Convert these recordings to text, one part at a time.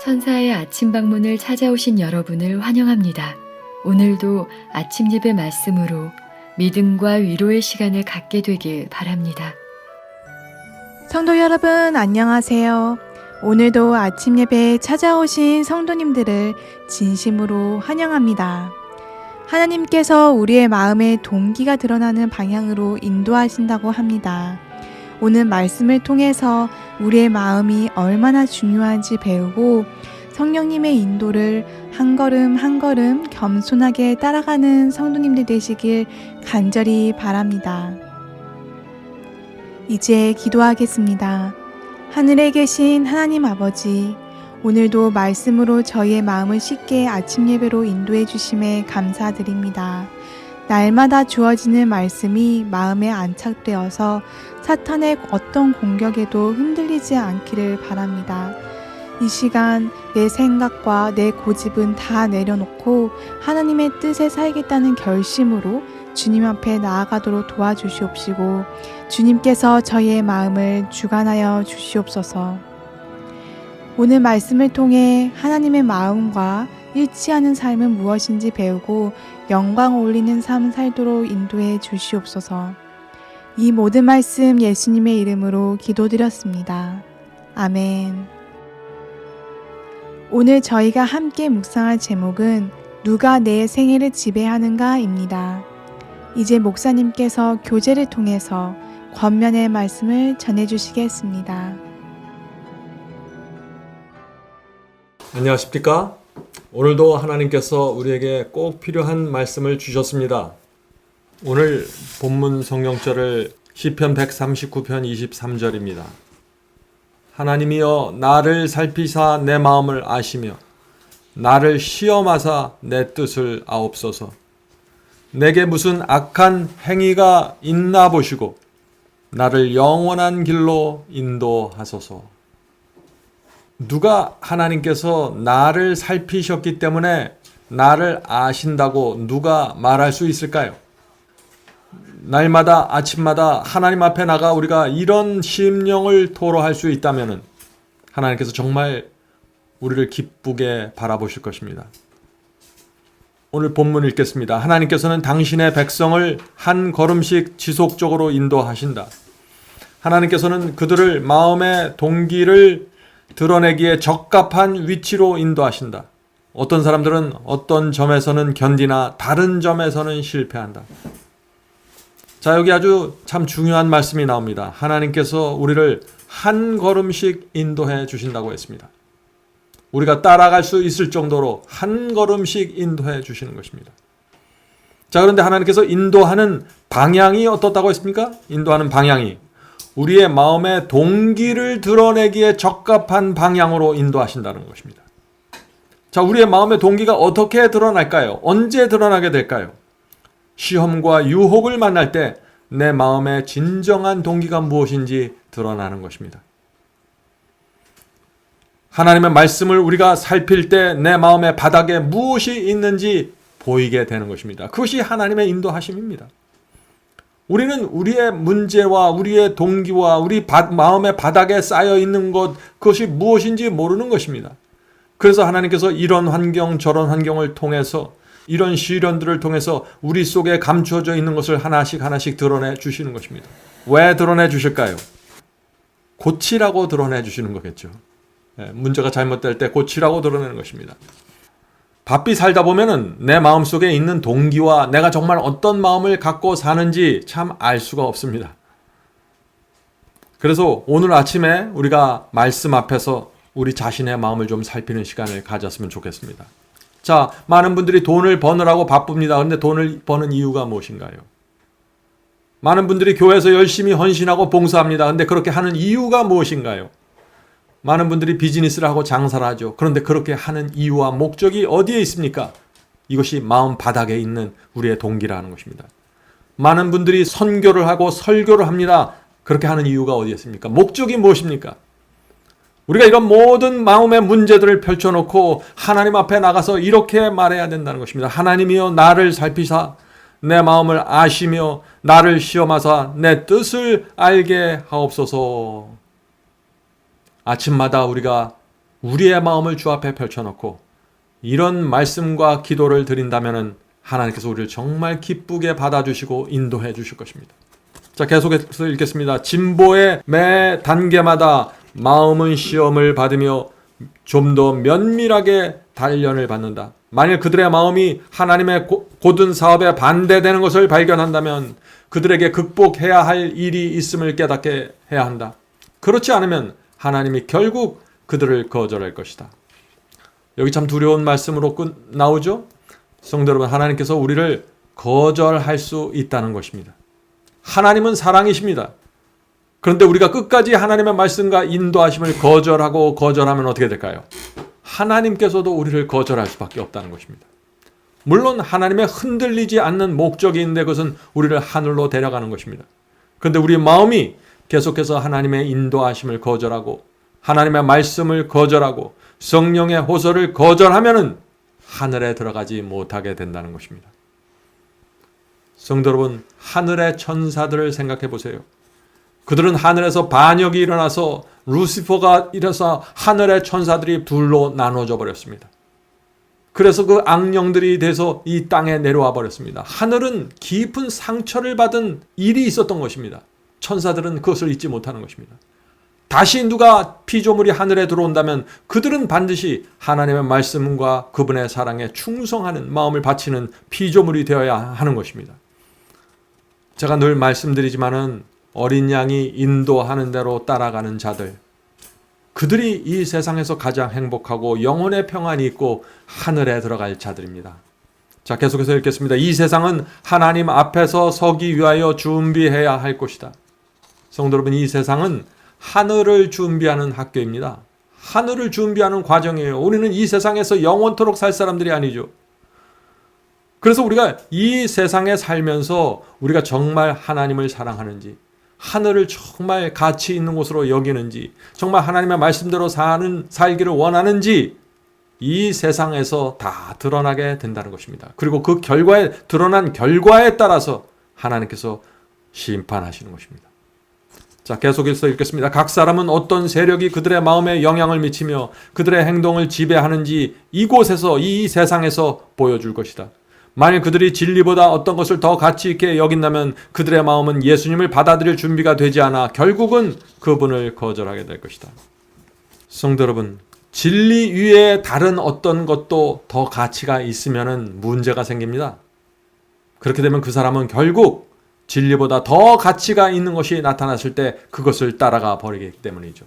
천사의 아침 방문을 찾아오신 여러분을 환영합니다. 오늘도 아침 예배 말씀으로 믿음과 위로의 시간을 갖게 되길 바랍니다. 성도 여러분 안녕하세요. 오늘도 아침 예배에 찾아오신 성도님들을 진심으로 환영합니다. 하나님께서 우리의 마음에 동기가 드러나는 방향으로 인도하신다고 합니다. 오늘 말씀을 통해서 우리의 마음이 얼마나 중요한지 배우고 성령님의 인도를 한 걸음 한 걸음 겸손하게 따라가는 성도님들 되시길 간절히 바랍니다. 이제 기도하겠습니다. 하늘에 계신 하나님 아버지, 오늘도 말씀으로 저희의 마음을 쉽게 아침 예배로 인도해 주심에 감사드립니다. 날마다 주어지는 말씀이 마음에 안착되어서 사탄의 어떤 공격에도 흔들리지 않기를 바랍니다. 이 시간 내 생각과 내 고집은 다 내려놓고 하나님의 뜻에 살겠다는 결심으로 주님 앞에 나아가도록 도와주시옵시고 주님께서 저희의 마음을 주관하여 주시옵소서. 오늘 말씀을 통해 하나님의 마음과 일치하는 삶은 무엇인지 배우고 영광 올리는 삶 살도록 인도해 주시옵소서. 이 모든 말씀 예수님의 이름으로 기도드렸습니다. 아멘. 오늘 저희가 함께 묵상할 제목은 누가 내 생애를 지배하는가입니다. 이제 목사님께서 교제를 통해서 권면의 말씀을 전해주시겠습니다. 안녕하십니까? 오늘도 하나님께서 우리에게 꼭 필요한 말씀을 주셨습니다. 오늘 본문 성경절을 시편 139편 23절입니다. 하나님이여 나를 살피사 내 마음을 아시며 나를 시험하사 내 뜻을 아옵소서. 내게 무슨 악한 행위가 있나 보시고 나를 영원한 길로 인도하소서. 누가 하나님께서 나를 살피셨기 때문에 나를 아신다고 누가 말할 수 있을까요? 날마다 아침마다 하나님 앞에 나가 우리가 이런 심령을 토로할 수 있다면 하나님께서 정말 우리를 기쁘게 바라보실 것입니다. 오늘 본문 읽겠습니다. 하나님께서는 당신의 백성을 한 걸음씩 지속적으로 인도하신다. 하나님께서는 그들을 마음의 동기를 드러내기에 적합한 위치로 인도하신다. 어떤 사람들은 어떤 점에서는 견디나 다른 점에서는 실패한다. 자, 여기 아주 참 중요한 말씀이 나옵니다. 하나님께서 우리를 한 걸음씩 인도해 주신다고 했습니다. 우리가 따라갈 수 있을 정도로 한 걸음씩 인도해 주시는 것입니다. 자, 그런데 하나님께서 인도하는 방향이 어떻다고 했습니까? 인도하는 방향이 우리의 마음의 동기를 드러내기에 적합한 방향으로 인도하신다는 것입니다. 자, 우리의 마음의 동기가 어떻게 드러날까요? 언제 드러나게 될까요? 시험과 유혹을 만날 때 내 마음의 진정한 동기가 무엇인지 드러나는 것입니다. 하나님의 말씀을 우리가 살필 때 내 마음의 바닥에 무엇이 있는지 보이게 되는 것입니다. 그것이 하나님의 인도하심입니다. 우리는 우리의 문제와 우리의 동기와 우리 마음의 바닥에 쌓여 있는 것, 그것이 무엇인지 모르는 것입니다. 그래서 하나님께서 이런 환경 저런 환경을 통해서 이런 시련들을 통해서 우리 속에 감추어져 있는 것을 하나씩 하나씩 드러내 주시는 것입니다. 왜 드러내 주실까요? 고치라고 드러내 주시는 거겠죠. 문제가 잘못될 때 고치라고 드러내는 것입니다. 바삐 살다 보면은 내 마음속에 있는 동기와 내가 정말 어떤 마음을 갖고 사는지 참 알 수가 없습니다. 그래서 오늘 아침에 우리가 말씀 앞에서 우리 자신의 마음을 좀 살피는 시간을 가졌으면 좋겠습니다. 자, 많은 분들이 돈을 버느라고 바쁩니다. 그런데 돈을 버는 이유가 무엇인가요? 많은 분들이 교회에서 열심히 헌신하고 봉사합니다. 그런데 그렇게 하는 이유가 무엇인가요? 많은 분들이 비즈니스를 하고 장사를 하죠. 그런데 그렇게 하는 이유와 목적이 어디에 있습니까? 이것이 마음 바닥에 있는 우리의 동기라는 것입니다. 많은 분들이 선교를 하고 설교를 합니다. 그렇게 하는 이유가 어디에 있습니까? 목적이 무엇입니까? 우리가 이런 모든 마음의 문제들을 펼쳐놓고 하나님 앞에 나가서 이렇게 말해야 된다는 것입니다. 하나님이여 나를 살피사 내 마음을 아시며 나를 시험하사 내 뜻을 알게 하옵소서. 아침마다 우리가 우리의 마음을 주 앞에 펼쳐놓고 이런 말씀과 기도를 드린다면 하나님께서 우리를 정말 기쁘게 받아주시고 인도해 주실 것입니다. 자, 계속해서 읽겠습니다. 진보의 매 단계마다 마음은 시험을 받으며 좀 더 면밀하게 단련을 받는다. 만일 그들의 마음이 하나님의 고든 사업에 반대되는 것을 발견한다면 그들에게 극복해야 할 일이 있음을 깨닫게 해야 한다. 그렇지 않으면 하나님이 결국 그들을 거절할 것이다. 여기 참 두려운 말씀으로 나오죠? 성도 여러분, 하나님께서 우리를 거절할 수 있다는 것입니다. 하나님은 사랑이십니다. 그런데 우리가 끝까지 하나님의 말씀과 인도하심을 거절하면 어떻게 될까요? 하나님께서도 우리를 거절할 수밖에 없다는 것입니다. 물론 하나님의 흔들리지 않는 목적이 있는데 그것은 우리를 하늘로 데려가는 것입니다. 그런데 우리 마음이 계속해서 하나님의 인도하심을 거절하고 하나님의 말씀을 거절하고 성령의 호소를 거절하면은 하늘에 들어가지 못하게 된다는 것입니다. 성도 여러분, 하늘의 천사들을 생각해 보세요. 그들은 하늘에서 반역이 일어나서 루시퍼가 일어서 하늘의 천사들이 둘로 나눠져 버렸습니다. 그래서 그 악령들이 돼서 이 땅에 내려와 버렸습니다. 하늘은 깊은 상처를 받은 일이 있었던 것입니다. 천사들은 그것을 잊지 못하는 것입니다. 다시 누가 피조물이 하늘에 들어온다면 그들은 반드시 하나님의 말씀과 그분의 사랑에 충성하는 마음을 바치는 피조물이 되어야 하는 것입니다. 제가 늘 말씀드리지만은 어린 양이 인도하는 대로 따라가는 자들, 그들이 이 세상에서 가장 행복하고 영혼의 평안이 있고 하늘에 들어갈 자들입니다. 자, 계속해서 읽겠습니다. 이 세상은 하나님 앞에서 서기 위하여 준비해야 할 곳이다. 성도 여러분, 이 세상은 하늘을 준비하는 학교입니다. 하늘을 준비하는 과정이에요. 우리는 이 세상에서 영원토록 살 사람들이 아니죠. 그래서 우리가 이 세상에 살면서 우리가 정말 하나님을 사랑하는지, 하늘을 정말 가치 있는 곳으로 여기는지, 정말 하나님의 말씀대로 살기를 원하는지 이 세상에서 다 드러나게 된다는 것입니다. 그리고 그 드러난 결과에 따라서 하나님께서 심판하시는 것입니다. 자, 계속해서 읽겠습니다. 각 사람은 어떤 세력이 그들의 마음에 영향을 미치며 그들의 행동을 지배하는지 이곳에서, 이 세상에서 보여줄 것이다. 만일 그들이 진리보다 어떤 것을 더 가치 있게 여긴다면 그들의 마음은 예수님을 받아들일 준비가 되지 않아 결국은 그분을 거절하게 될 것이다. 성도 여러분, 진리 위에 다른 어떤 것도 더 가치가 있으면 문제가 생깁니다. 그렇게 되면 그 사람은 결국 진리보다 더 가치가 있는 것이 나타났을 때 그것을 따라가 버리기 때문이죠.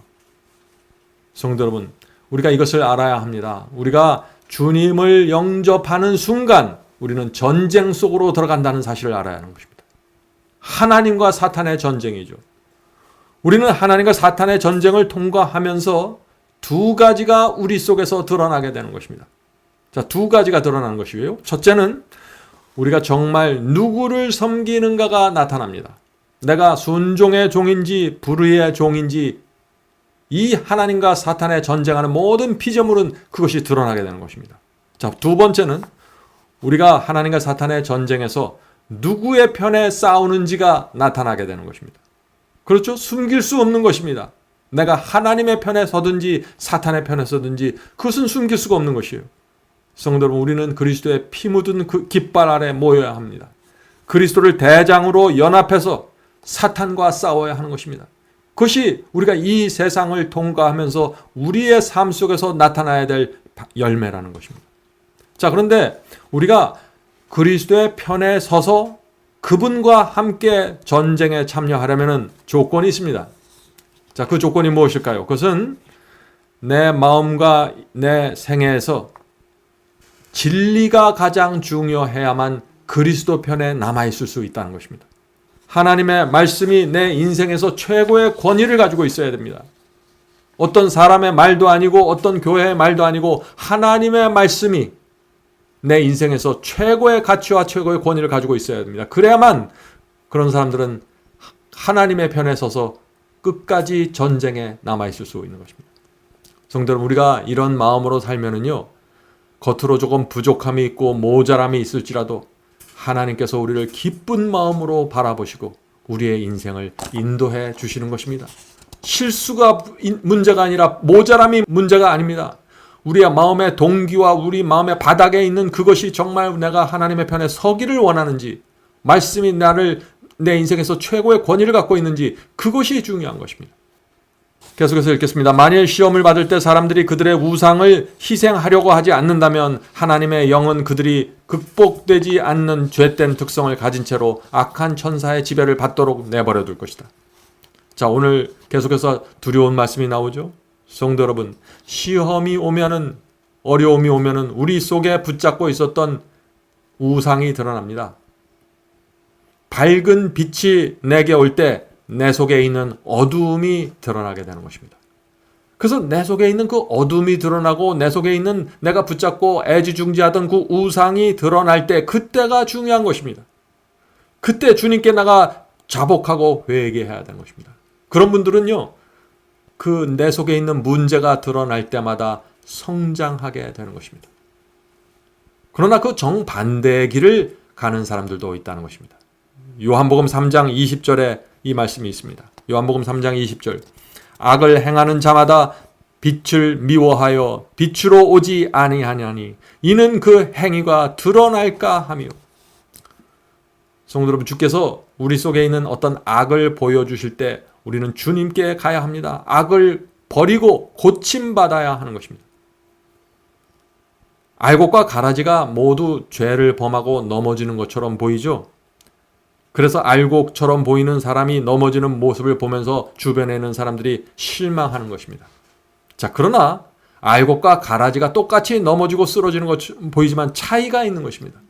성도 여러분, 우리가 이것을 알아야 합니다. 우리가 주님을 영접하는 순간 우리는 전쟁 속으로 들어간다는 사실을 알아야 하는 것입니다. 하나님과 사탄의 전쟁이죠. 우리는 하나님과 사탄의 전쟁을 통과하면서 두 가지가 우리 속에서 드러나게 되는 것입니다. 자, 두 가지가 드러나는 것이고요. 첫째는 우리가 정말 누구를 섬기는가가 나타납니다. 내가 순종의 종인지 불의의 종인지, 이 하나님과 사탄의 전쟁하는 모든 피조물은 그것이 드러나게 되는 것입니다. 자, 두 번째는 우리가 하나님과 사탄의 전쟁에서 누구의 편에 싸우는지가 나타나게 되는 것입니다. 그렇죠? 숨길 수 없는 것입니다. 내가 하나님의 편에 서든지 사탄의 편에 서든지 그것은 숨길 수가 없는 것이에요. 성도 여러분, 우리는 그리스도의 피 묻은 그 깃발 아래 모여야 합니다. 그리스도를 대장으로 연합해서 사탄과 싸워야 하는 것입니다. 그것이 우리가 이 세상을 통과하면서 우리의 삶 속에서 나타나야 될 열매라는 것입니다. 자, 그런데 우리가 그리스도의 편에 서서 그분과 함께 전쟁에 참여하려면 조건이 있습니다. 자, 그 조건이 무엇일까요? 그것은 내 마음과 내 생애에서 진리가 가장 중요해야만 그리스도 편에 남아있을 수 있다는 것입니다. 하나님의 말씀이 내 인생에서 최고의 권위를 가지고 있어야 됩니다. 어떤 사람의 말도 아니고 어떤 교회의 말도 아니고 하나님의 말씀이 내 인생에서 최고의 가치와 최고의 권위를 가지고 있어야 됩니다. 그래야만 그런 사람들은 하나님의 편에 서서 끝까지 전쟁에 남아있을 수 있는 것입니다. 성도 여러분, 우리가 이런 마음으로 살면은요, 겉으로 조금 부족함이 있고 모자람이 있을지라도 하나님께서 우리를 기쁜 마음으로 바라보시고 우리의 인생을 인도해 주시는 것입니다. 실수가 문제가 아니라 모자람이 문제가 아닙니다. 우리의 마음의 동기와 우리 마음의 바닥에 있는 그것이 정말 내가 하나님의 편에 서기를 원하는지, 말씀이 나를 내 인생에서 최고의 권위를 갖고 있는지, 그것이 중요한 것입니다. 계속해서 읽겠습니다. 만일 시험을 받을 때 사람들이 그들의 우상을 희생하려고 하지 않는다면 하나님의 영은 그들이 극복되지 않는 죄된 특성을 가진 채로 악한 천사의 지배를 받도록 내버려 둘 것이다. 자, 오늘 계속해서 두려운 말씀이 나오죠. 성도 여러분, 시험이 오면은, 어려움이 오면은 우리 속에 붙잡고 있었던 우상이 드러납니다. 밝은 빛이 내게 올 때 내 속에 있는 어두움이 드러나게 되는 것입니다. 그래서 내 속에 있는 그 어둠이 드러나고 내 속에 있는 내가 붙잡고 애지중지하던 그 우상이 드러날 때, 그때가 중요한 것입니다. 그때 주님께 나가 자복하고 회개해야 되는 것입니다. 그런 분들은요, 그 내 속에 있는 문제가 드러날 때마다 성장하게 되는 것입니다. 그러나 그 정반대의 길을 가는 사람들도 있다는 것입니다. 요한복음 3장 20절에 이 말씀이 있습니다. 요한복음 3장 20절. 악을 행하는 자마다 빛을 미워하여 빛으로 오지 아니하냐니 이는 그 행위가 드러날까 하며. 성도 여러분, 주께서 우리 속에 있는 어떤 악을 보여주실 때 우리는 주님께 가야 합니다. 악을 버리고 고침받아야 하는 것입니다. 알곡과 가라지가 모두 죄를 범하고 넘어지는 것처럼 보이죠? 그래서 알곡처럼 보이는 사람이 넘어지는 모습을 보면서 주변에 있는 사람들이 실망하는 것입니다. 자, 그러나 알곡과 가라지가 똑같이 넘어지고 쓰러지는 것 보이지만 차이가 있는 것입니다.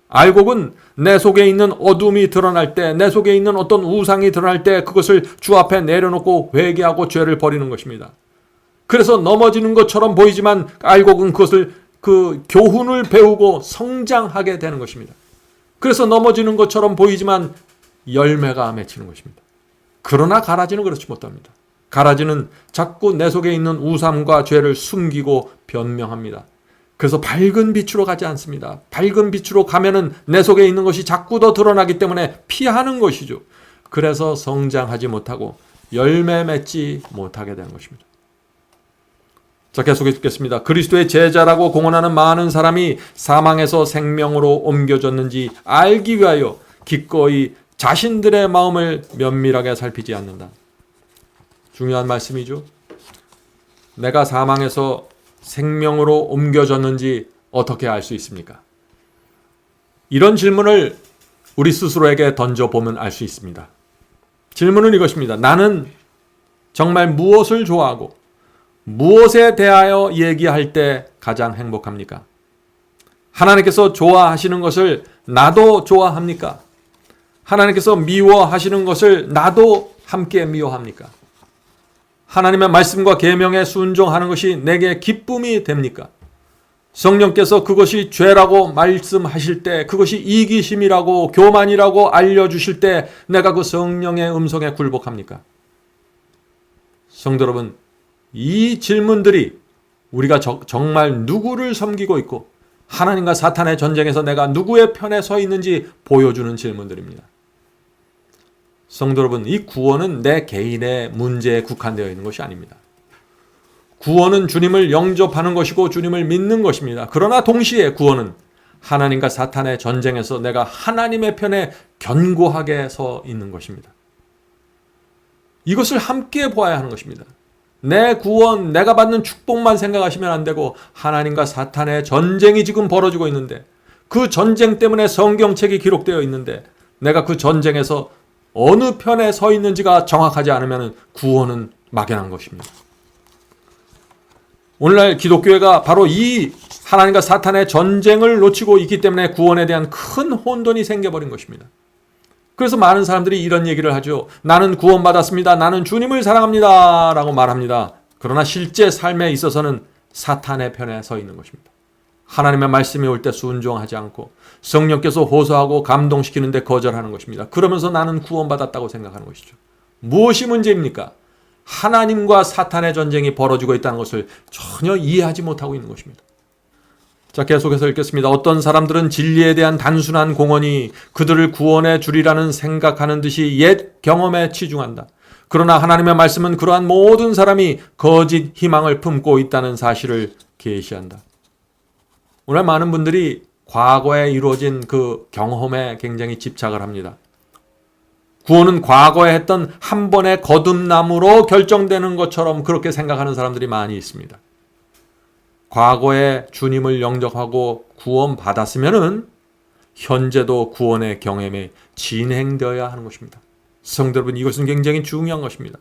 알곡은 내 속에 있는 어둠이 드러날 때, 내 속에 있는 어떤 우상이 드러날 때 그것을 주 앞에 내려놓고 회개하고 죄를 버리는 것입니다. 그래서 넘어지는 것처럼 보이지만 알곡은 그것을 그 교훈을 배우고 성장하게 되는 것입니다. 그래서 넘어지는 것처럼 보이지만 열매가 맺히는 것입니다. 그러나 가라지는 그렇지 못합니다. 가라지는 자꾸 내 속에 있는 우상과 죄를 숨기고 변명합니다. 그래서 밝은 빛으로 가지 않습니다. 밝은 빛으로 가면은 내 속에 있는 것이 자꾸 더 드러나기 때문에 피하는 것이죠. 그래서 성장하지 못하고 열매 맺지 못하게 되는 것입니다. 자, 계속해 읽겠습니다. 그리스도의 제자라고 공언하는 많은 사람이 사망에서 생명으로 옮겨졌는지 알기 위하여 기꺼이 자신들의 마음을 면밀하게 살피지 않는다. 중요한 말씀이죠. 내가 사망에서 생명으로 옮겨졌는지 어떻게 알 수 있습니까? 이런 질문을 우리 스스로에게 던져보면 알 수 있습니다. 질문은 이것입니다. 나는 정말 무엇을 좋아하고 무엇에 대하여 얘기할 때 가장 행복합니까? 하나님께서 좋아하시는 것을 나도 좋아합니까? 하나님께서 미워하시는 것을 나도 함께 미워합니까? 하나님의 말씀과 계명에 순종하는 것이 내게 기쁨이 됩니까? 성령께서 그것이 죄라고 말씀하실 때, 그것이 이기심이라고 교만이라고 알려주실 때 내가 그 성령의 음성에 굴복합니까? 성도 여러분, 이 질문들이 우리가 정말 누구를 섬기고 있고 하나님과 사탄의 전쟁에서 내가 누구의 편에 서 있는지 보여주는 질문들입니다. 성도 여러분, 이 구원은 내 개인의 문제에 국한되어 있는 것이 아닙니다. 구원은 주님을 영접하는 것이고 주님을 믿는 것입니다. 그러나 동시에 구원은 하나님과 사탄의 전쟁에서 내가 하나님의 편에 견고하게 서 있는 것입니다. 이것을 함께 보아야 하는 것입니다. 내 구원, 내가 받는 축복만 생각하시면 안 되고 하나님과 사탄의 전쟁이 지금 벌어지고 있는데 그 전쟁 때문에 성경책이 기록되어 있는데 내가 그 전쟁에서 어느 편에 서 있는지가 정확하지 않으면 구원은 막연한 것입니다. 오늘날 기독교회가 바로 이 하나님과 사탄의 전쟁을 놓치고 있기 때문에 구원에 대한 큰 혼돈이 생겨버린 것입니다. 그래서 많은 사람들이 이런 얘기를 하죠. 나는 구원받았습니다. 나는 주님을 사랑합니다. 라고 말합니다. 그러나 실제 삶에 있어서는 사탄의 편에 서 있는 것입니다. 하나님의 말씀이 올 때 순종하지 않고 성령께서 호소하고 감동시키는데 거절하는 것입니다. 그러면서 나는 구원받았다고 생각하는 것이죠. 무엇이 문제입니까? 하나님과 사탄의 전쟁이 벌어지고 있다는 것을 전혀 이해하지 못하고 있는 것입니다. 자, 계속해서 읽겠습니다. 어떤 사람들은 진리에 대한 단순한 공언이 그들을 구원해 주리라는 생각하는 듯이 옛 경험에 치중한다. 그러나 하나님의 말씀은 그러한 모든 사람이 거짓 희망을 품고 있다는 사실을 계시한다. 오늘 많은 분들이 과거에 이루어진 그 경험에 굉장히 집착을 합니다. 구원은 과거에 했던 한 번의 거듭남으로 결정되는 것처럼 그렇게 생각하는 사람들이 많이 있습니다. 과거에 주님을 영접하고 구원받았으면은 현재도 구원의 경험이 진행되어야 하는 것입니다. 성도 여러분, 이것은 굉장히 중요한 것입니다.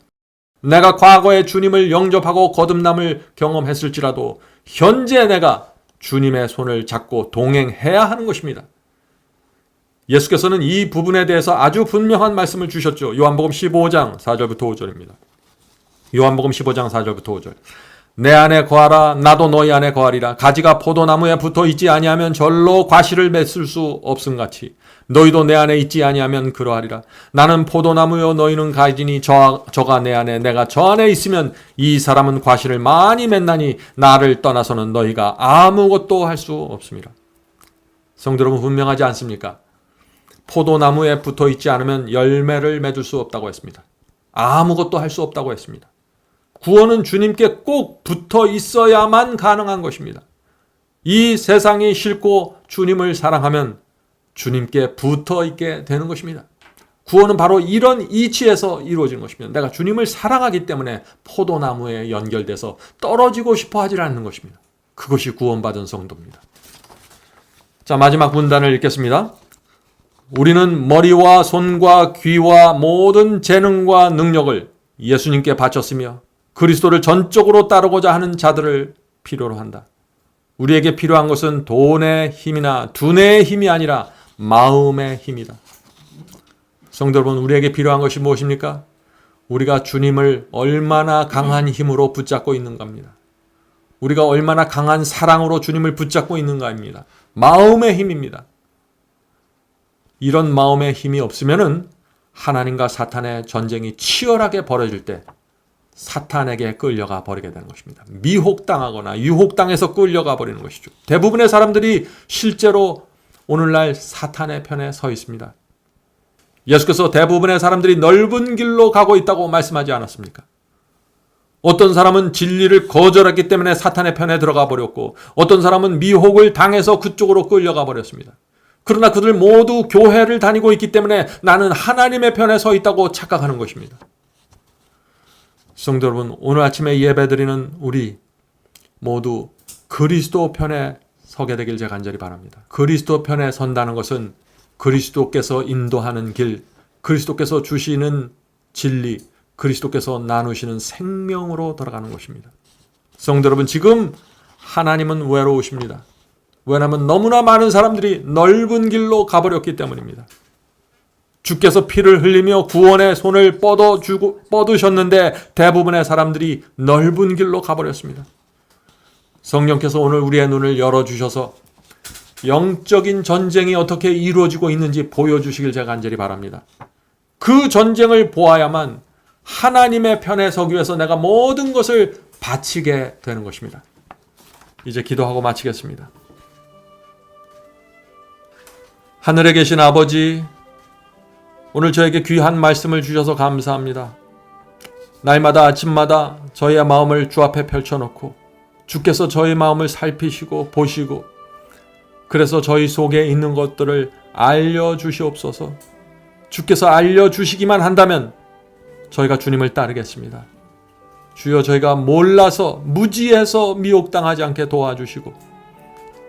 내가 과거에 주님을 영접하고 거듭남을 경험했을지라도 현재 내가 주님의 손을 잡고 동행해야 하는 것입니다. 예수께서는 이 부분에 대해서 아주 분명한 말씀을 주셨죠. 요한복음 15장 4절부터 5절입니다. 요한복음 15장 4절부터 5절. 내 안에 거하라, 나도 너희 안에 거하리라. 가지가 포도나무에 붙어 있지 아니하면 절로 과실을 맺을 수 없음같이 너희도 내 안에 있지 아니하면 그러하리라. 나는 포도나무요 너희는 가지니 저가 내 안에 내가 저 안에 있으면 이 사람은 과실을 많이 맺나니 나를 떠나서는 너희가 아무것도 할 수 없습니다. 성도 여러분, 분명하지 않습니까? 포도나무에 붙어 있지 않으면 열매를 맺을 수 없다고 했습니다. 아무것도 할 수 없다고 했습니다. 구원은 주님께 꼭 붙어 있어야만 가능한 것입니다. 이 세상이 싫고 주님을 사랑하면 주님께 붙어 있게 되는 것입니다. 구원은 바로 이런 이치에서 이루어지는 것입니다. 내가 주님을 사랑하기 때문에 포도나무에 연결돼서 떨어지고 싶어 하지 않는 것입니다. 그것이 구원받은 성도입니다. 자, 마지막 문단을 읽겠습니다. 우리는 머리와 손과 귀와 모든 재능과 능력을 예수님께 바쳤으며 그리스도를 전적으로 따르고자 하는 자들을 필요로 한다. 우리에게 필요한 것은 돈의 힘이나 두뇌의 힘이 아니라 마음의 힘이다. 성도 여러분, 우리에게 필요한 것이 무엇입니까? 우리가 주님을 얼마나 강한 힘으로 붙잡고 있는가입니다. 우리가 얼마나 강한 사랑으로 주님을 붙잡고 있는가입니다. 마음의 힘입니다. 이런 마음의 힘이 없으면은 하나님과 사탄의 전쟁이 치열하게 벌어질 때 사탄에게 끌려가 버리게 되는 것입니다. 미혹당하거나 유혹당해서 끌려가 버리는 것이죠. 대부분의 사람들이 실제로 오늘날 사탄의 편에 서 있습니다. 예수께서 대부분의 사람들이 넓은 길로 가고 있다고 말씀하지 않았습니까? 어떤 사람은 진리를 거절했기 때문에 사탄의 편에 들어가 버렸고, 어떤 사람은 미혹을 당해서 그쪽으로 끌려가 버렸습니다. 그러나 그들 모두 교회를 다니고 있기 때문에 나는 하나님의 편에 서 있다고 착각하는 것입니다. 성도 여러분, 오늘 아침에 예배드리는 우리 모두 그리스도 편에 서게 되길 제가 간절히 바랍니다. 그리스도 편에 선다는 것은 그리스도께서 인도하는 길, 그리스도께서 주시는 진리, 그리스도께서 나누시는 생명으로 돌아가는 것입니다. 성도 여러분, 지금 하나님은 외로우십니다. 왜냐하면 너무나 많은 사람들이 넓은 길로 가버렸기 때문입니다. 주께서 피를 흘리며 구원의 손을 뻗으셨는데 대부분의 사람들이 넓은 길로 가버렸습니다. 성령께서 오늘 우리의 눈을 열어주셔서 영적인 전쟁이 어떻게 이루어지고 있는지 보여주시길 제가 간절히 바랍니다. 그 전쟁을 보아야만 하나님의 편에 서기 위해서 내가 모든 것을 바치게 되는 것입니다. 이제 기도하고 마치겠습니다. 하늘에 계신 아버지, 오늘 저에게 귀한 말씀을 주셔서 감사합니다. 날마다 아침마다 저희의 마음을 주 앞에 펼쳐놓고 주께서 저희 마음을 살피시고 보시고 그래서 저희 속에 있는 것들을 알려주시옵소서. 주께서 알려주시기만 한다면 저희가 주님을 따르겠습니다. 주여, 저희가 몰라서 무지해서 미혹당하지 않게 도와주시고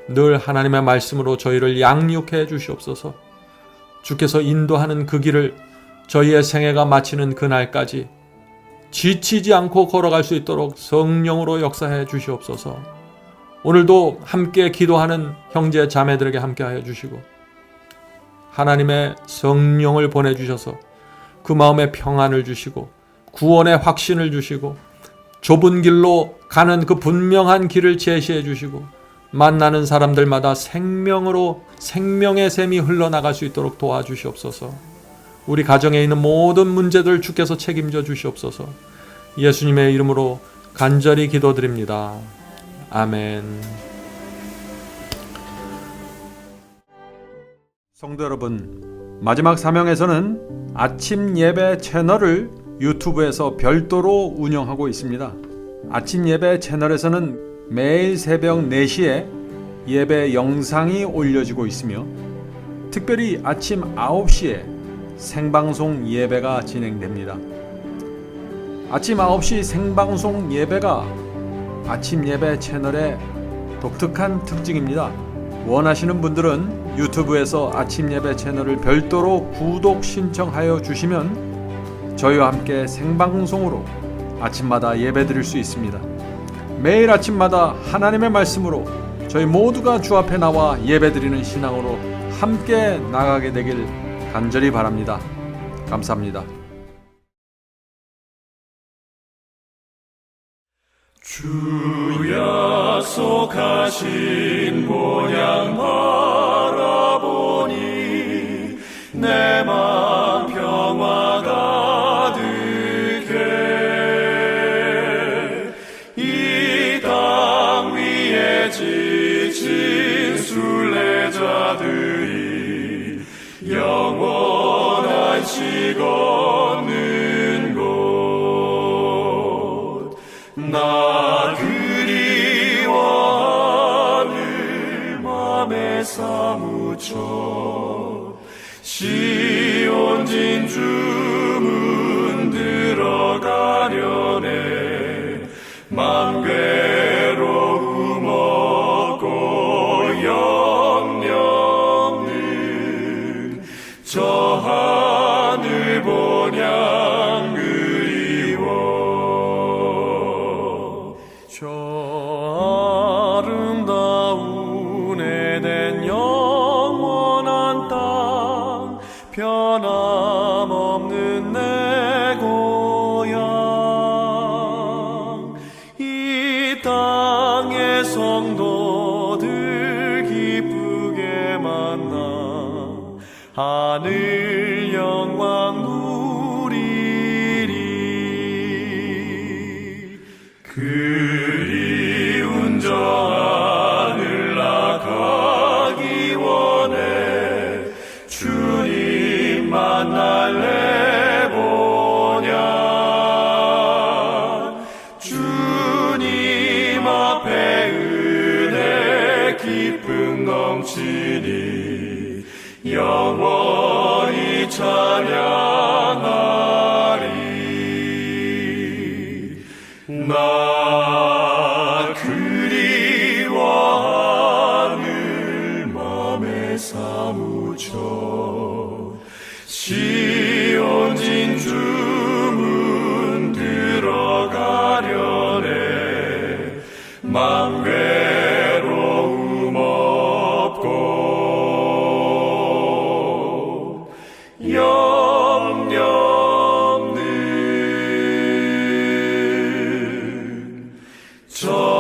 늘 하나님의 말씀으로 저희를 양육해 주시옵소서. 주께서 인도하는 그 길을 저희의 생애가 마치는 그날까지 지치지 않고 걸어갈 수 있도록 성령으로 역사해 주시옵소서. 오늘도 함께 기도하는 형제 자매들에게 함께하여 주시고 하나님의 성령을 보내주셔서 그 마음에 평안을 주시고 구원의 확신을 주시고 좁은 길로 가는 그 분명한 길을 제시해 주시고 만나는 사람들마다 생명의 샘이 흘러나갈 수 있도록 도와주시옵소서. 우리 가정에 있는 모든 문제들 주께서 책임져 주시옵소서. 예수님의 이름으로 간절히 기도드립니다. 아멘. 성도 여러분, 마지막 사명에서는 아침 예배 채널을 유튜브에서 별도로 운영하고 있습니다. 아침 예배 채널에서는 매일 새벽 4시에 예배 영상이 올려지고 있으며 특별히 아침 9시에 생방송 예배가 진행됩니다. 아침 9시 생방송 예배가 아침 예배 채널의 독특한 특징입니다. 원하시는 분들은 유튜브에서 아침 예배 채널을 별도로 구독 신청하여 주시면 저희와 함께 생방송으로 아침마다 예배 드릴 수 있습니다. 매일 아침마다 하나님의 말씀으로 저희 모두가 주 앞에 나와 예배 드리는 신앙으로 함께 나가게 되길 간절히 바랍니다. 감사합니다. 주 약속하신 본향 바라보니 내 맘 평화 가득해. 이 땅 위에 지친 순례자들이 영원한 시 걷는 곳. 나 그리워하늘 맘에 사무쳐 시온 진주문 들어가려네. 맘 괴로움 없고 영영는 저 하늘 본향 그리워. 저 아름다운 에덴 영원한 땅 변함없는 내 고향. 이 땅의 성도들 기쁘게 만나 하늘 영광 누리리. 그리운 저 하늘 나가기 원해. 주님 만날래 보냐. 주님 앞에 은혜 기쁨 넘치니 영원히 찬양하리. 나 그리워하늘 맘에 사무쳐 시온 진주문 들어가려네. 맘 괴로움 없고 영영는 저